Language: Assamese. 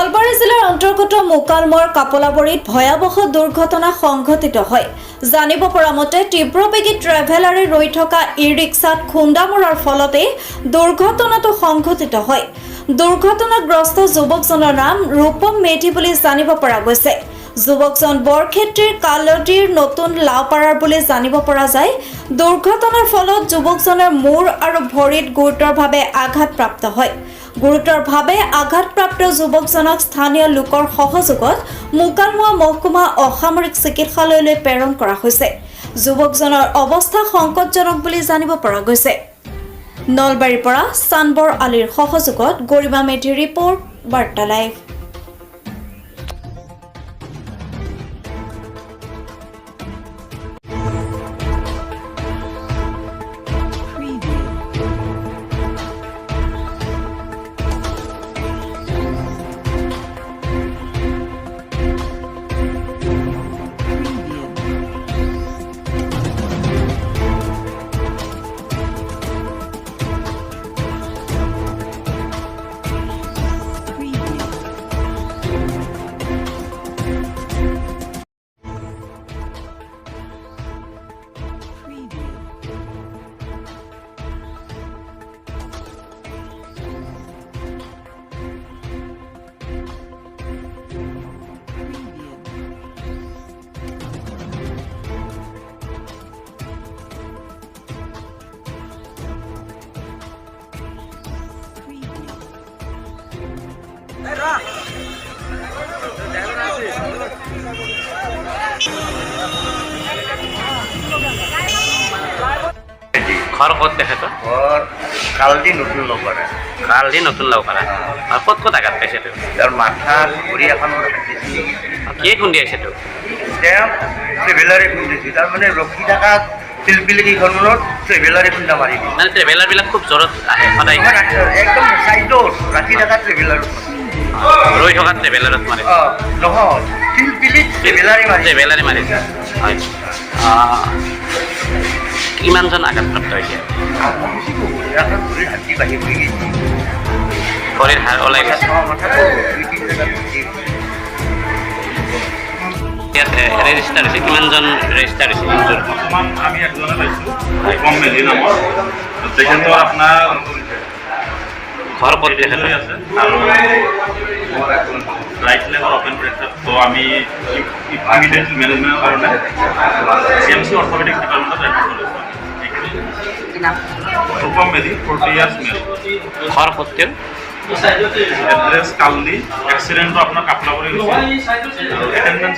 নলবাৰী জিলাৰ অন্তৰ্গত মুকালমৰ কাপলাবৰীত ভয়াৱহ দুৰ্ঘটনা সংঘটিত হয়। জানিব পৰা মতে তীব্ৰবেগী ট্ৰেভেলাৰে ৰৈ থকা ই-ৰিক্সাত খুন্দা মৰাৰ ফলতে দুৰ্ঘটনাটো সংঘটিত হয়। দুৰ্ঘটনাগ্ৰস্ত যুৱকজনৰ নাম ৰূপম মেধি বুলি জানিব পৰা গৈছে। যুৱকজন বৰক্ষেত্ৰীৰ কালটিৰ নতুন লাওপাৰাৰ বুলি জানিব পৰা যায়। দুৰ্ঘটনাৰ ফলত যুৱকজনৰ মূৰ আৰু ভৰিত গুৰুতৰভাৱে আঘাতপ্ৰাপ্ত হয়। গুৰুতৰভাৱে আঘাতপ্ৰাপ্ত যুৱকজনক স্থানীয় লোকৰ সহযোগত মুকালমুৱা মহকুমা অসামৰিক চিকিৎসালয়লৈ প্ৰেৰণ কৰা হৈছে। যুৱকজনৰ অৱস্থা সংকটজনক বুলি জানিব পৰা গৈছে। নলবাৰীৰ পৰা চানবৰ আলীৰ সহযোগত গৰিমা মেধিৰ ৰিপৰ্ট, বাৰ্তা লাইভ। ঘৰ ক'ত দেখে তো? ঘৰ কালদি নতুন লগপাড়া। কালদি নতুন লাওপাৰা। আৰ ক'ত ক'ত আঘাত পাইছে তো? তাৰ মাথা ভৰি এখন কে খুন্দি আছে তো? ট্ৰেভেলাৰে খুন্দিছে। তাৰ মানে ৰখি থকা পিলপিলি কেইখনত ট্ৰেভেলাৰে খুন্দা মাৰি দিয়ে। মানে ট্ৰেভেলাৰবিলাক খুব জোৰত আহে সদায়, একদম চাইডত ৰাখি থকা ট্ৰেভেলাৰত ৰৈ থকা ট্ৰেভেলাৰত মাৰে। নহয়, পিলপিলিত ট্ৰেভেলাৰে মাৰিছে। হয়। কিমানজন আঘাতপ্ৰাপ্ত হৈছে? এখন ভৰিৰ হাতী বাঢ়ি হৈ গৈছে। ভৰিৰ হাড় ওলাই গৈছে। ইয়াত ৰেজিষ্টাৰ হৈছে, কিমানজন ৰেজিষ্টাৰ হৈছে? বৰ্তমান আমি একজনে পাইছোঁ, ৰূপম মেধি নামৰ। তেখেতৰ আপোনাৰ ঘৰ ক'ত দেখে তো? আছে আৰু ৰাইট লেগৰ অপেন ফ্ৰেকচাৰ। তো আমি ইমিডিয়েট মেনেজমেণ্টৰ কাৰণে CMC অৰ্থপেডিক ডিপাৰ্টমেণ্টত ৰেফাৰ কৰিছোঁ। ৰূপম মেধি 40 ইয়াৰ্ছ মেল। ঘৰ ক'ত তেওঁ? এড্ৰেছ কালদি। এক্সিডেণ্টটো আপোনাৰ কাপলাবৰী হৈছে আৰু এটেণ্ডেঞ্চ